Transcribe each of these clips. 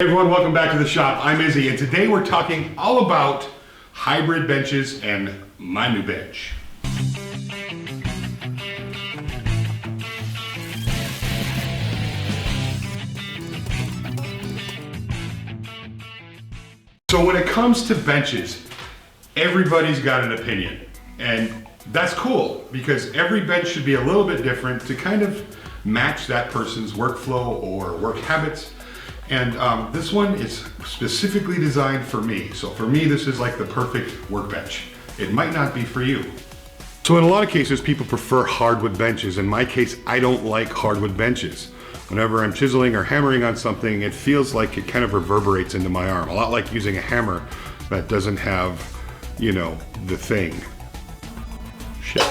Hey everyone, welcome back to the shop. I'm Izzy, and today we're talking all about hybrid benches and my new bench. So when it comes to benches, everybody's got an opinion, and that's cool because every bench should be a little bit different to kind of match that person's workflow or work habits. And this one is specifically designed for me. So for me, this is like the perfect workbench. It might not be for you. So in a lot of cases, people prefer hardwood benches. In my case, I don't like hardwood benches. Whenever I'm chiseling or hammering on something, it feels like it kind of reverberates into my arm. A lot like using a hammer that doesn't have, you know, the thing. Shit.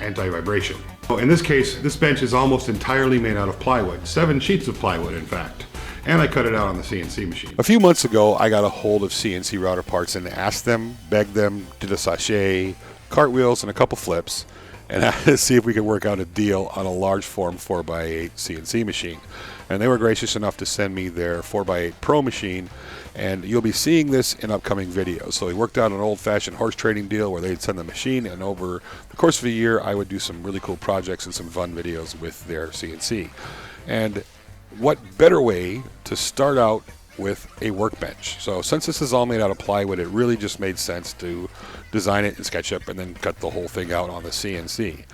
Anti-vibration. So in this case, this bench is almost entirely made out of plywood. 7 sheets of plywood, in fact. And I cut it out on the CNC machine. A few months ago, I got a hold of CNC router parts and asked them, begged them, did a sachet, cartwheels, and a couple flips, and asked to see if we could work out a deal on a large form 4x8 CNC machine. And they were gracious enough to send me their 4x8 Pro machine, and you'll be seeing this in upcoming videos. So we worked out an old-fashioned horse trading deal where they'd send the machine, and over the course of a year, I would do some really cool projects and some fun videos with their CNC. And what better way to start out with a workbench? So since this is all made out of plywood, it really just made sense to design it in SketchUp and then cut the whole thing out on the CNC,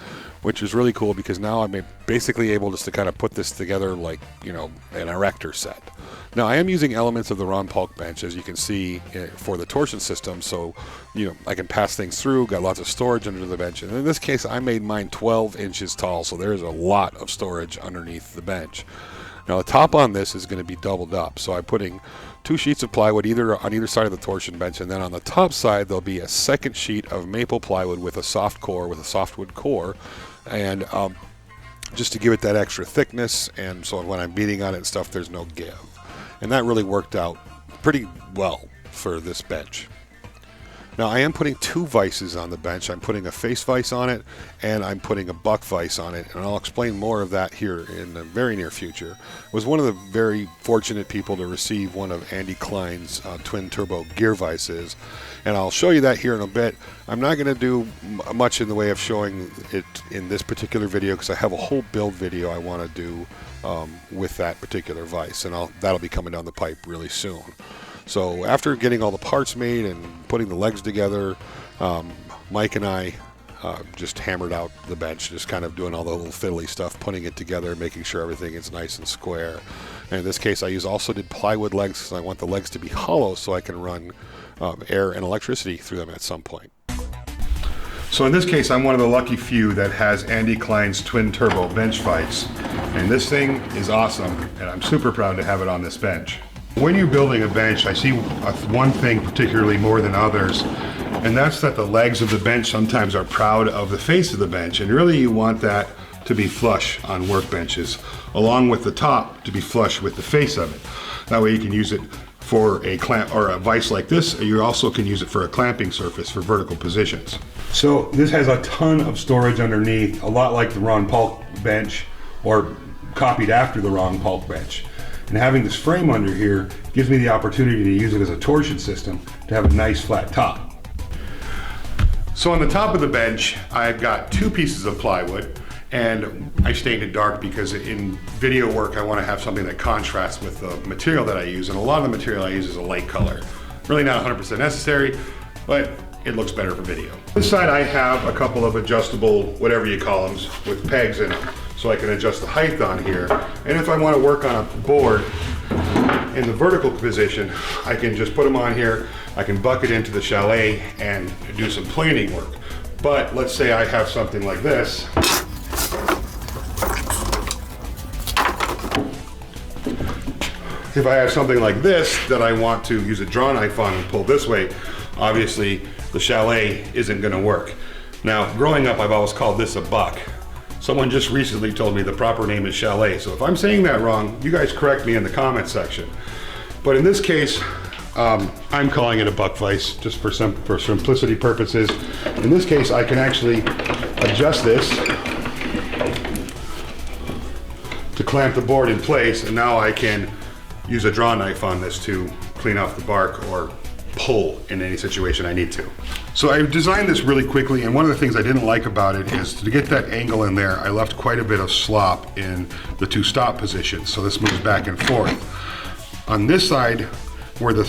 which is really cool because now I'm basically able just to kind of put this together like, you know, an erector set. Now I am using elements of the Ron Polk bench, as you can see, for the torsion system, so you know I can pass things through, got lots of storage under the bench, and in this case I made mine 12 inches tall, so there's a lot of storage underneath the bench. Now the top on this is going to be doubled up, so I'm putting 2 sheets of plywood on either side of the torsion bench, and then on the top side there'll be a second sheet of maple plywood with a soft core, with a softwood core, and just to give it that extra thickness, and so when I'm beating on it and stuff, there's no give. And that really worked out pretty well for this bench. Now I am putting 2 vices on the bench. I'm putting a face vise on it and I'm putting a buck vise on it, and I'll explain more of that here in the very near future. I was one of the very fortunate people to receive one of Andy Klein's twin turbo gear vices, and I'll show you that here in a bit. I'm not going to do much in the way of showing it in this particular video because I have a whole build video I want to do with that particular vise, and that'll be coming down the pipe really soon. So after getting all the parts made and putting the legs together, Mike and I just hammered out the bench, just kind of doing all the little fiddly stuff, putting it together, making sure everything is nice and square. And in this case, I also did plywood legs because I want the legs to be hollow so I can run air and electricity through them at some point. So in this case, I'm one of the lucky few that has Andy Klein's twin turbo bench vise. And this thing is awesome, and I'm super proud to have it on this bench. When you're building a bench, I see one thing particularly more than others, and that's that the legs of the bench sometimes are proud of the face of the bench, and really you want that to be flush on workbenches, along with the top to be flush with the face of it. That way you can use it for a clamp or a vise like this, or you also can use it for a clamping surface for vertical positions. So this has a ton of storage underneath, a lot like the Ron Polk bench, or copied after the Ron Polk bench. And having this frame under here gives me the opportunity to use it as a torsion system to have a nice flat top. So on the top of the bench, I've got 2 pieces of plywood, and I stained it dark because in video work I want to have something that contrasts with the material that I use, and a lot of the material I use is a light color. Really not 100% necessary, but it looks better for video. This side I have a couple of adjustable, whatever you call them, with pegs in them, so I can adjust the height on here. And if I want to work on a board in the vertical position, I can just put them on here, I can buck it into the chalet and do some planing work. But let's say I have something like this. If I have something like this that I want to use a draw knife on and pull this way, obviously the chalet isn't going to work. Now, growing up, I've always called this a buck. Someone just recently told me the proper name is chalet, so if I'm saying that wrong, you guys correct me in the comments section. But in this case, I'm calling it a buck vise just for simplicity purposes. In this case, I can actually adjust this to clamp the board in place, and now I can use a draw knife on this to clean off the bark or pull in any situation I need to. So I designed this really quickly, and one of the things I didn't like about it is to get that angle in there, I left quite a bit of slop in the two stop positions, so this moves back and forth. On this side, where the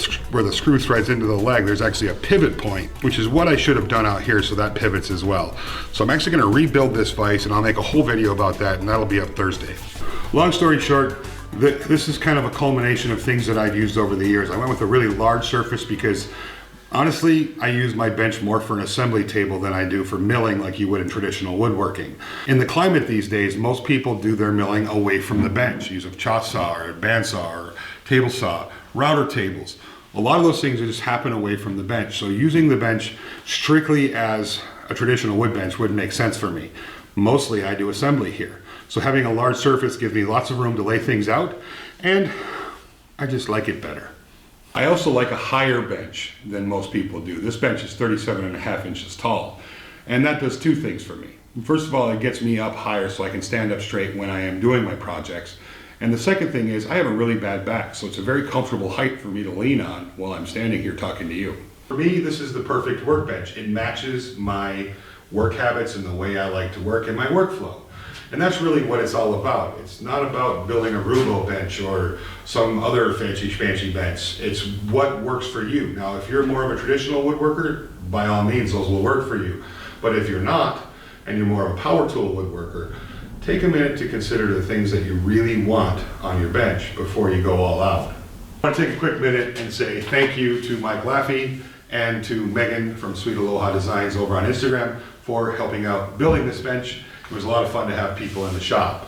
screw threads into the leg, there's actually a pivot point, which is what I should have done out here, so that pivots as well. So I'm actually gonna rebuild this vise, and I'll make a whole video about that, and that'll be up Thursday. Long story short, this is kind of a culmination of things that I've used over the years. I went with a really large surface because honestly, I use my bench more for an assembly table than I do for milling like you would in traditional woodworking. In the climate these days, most people do their milling away from the bench, use a chop-saw or a bandsaw or table saw, router tables. A lot of those things just happen away from the bench. So using the bench strictly as a traditional wood bench wouldn't make sense for me. Mostly I do assembly here. So having a large surface gives me lots of room to lay things out, and I just like it better. I also like a higher bench than most people do. This bench is 37.5 inches tall, and that does two things for me. First of all, it gets me up higher so I can stand up straight when I am doing my projects. And the second thing is I have a really bad back, so it's a very comfortable height for me to lean on while I'm standing here talking to you. For me, this is the perfect workbench. It matches my work habits and the way I like to work and my workflow. And that's really what it's all about. It's not about building a Rubo bench or some other fancy bench. It's what works for you. Now, if you're more of a traditional woodworker, by all means, those will work for you. But if you're not, and you're more of a power tool woodworker, take a minute to consider the things that you really want on your bench before you go all out. I want to take a quick minute and say thank you to Mike Laffey and to Megan from Sweet Aloha Designs over on Instagram for helping out building this bench. It was a lot of fun to have people in the shop.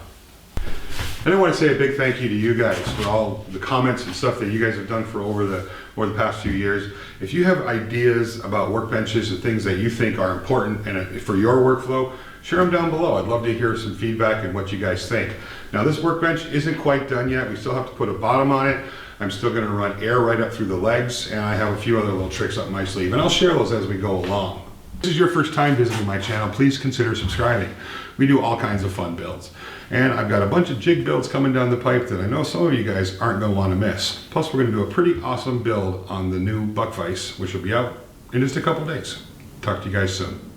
And I want to say a big thank you to you guys for all the comments and stuff that you guys have done for over the past few years. If you have ideas about workbenches and things that you think are important and for your workflow, share them down below. I'd love to hear some feedback and what you guys think. Now, this workbench isn't quite done yet. We still have to put a bottom on it. I'm still going to run air right up through the legs, and I have a few other little tricks up my sleeve, and I'll share those as we go along. If this is your first time visiting my channel, please consider subscribing. We do all kinds of fun builds. And I've got a bunch of jig builds coming down the pipe that I know some of you guys aren't going to want to miss. Plus, we're going to do a pretty awesome build on the new buck vise, which will be out in just a couple days. Talk to you guys soon.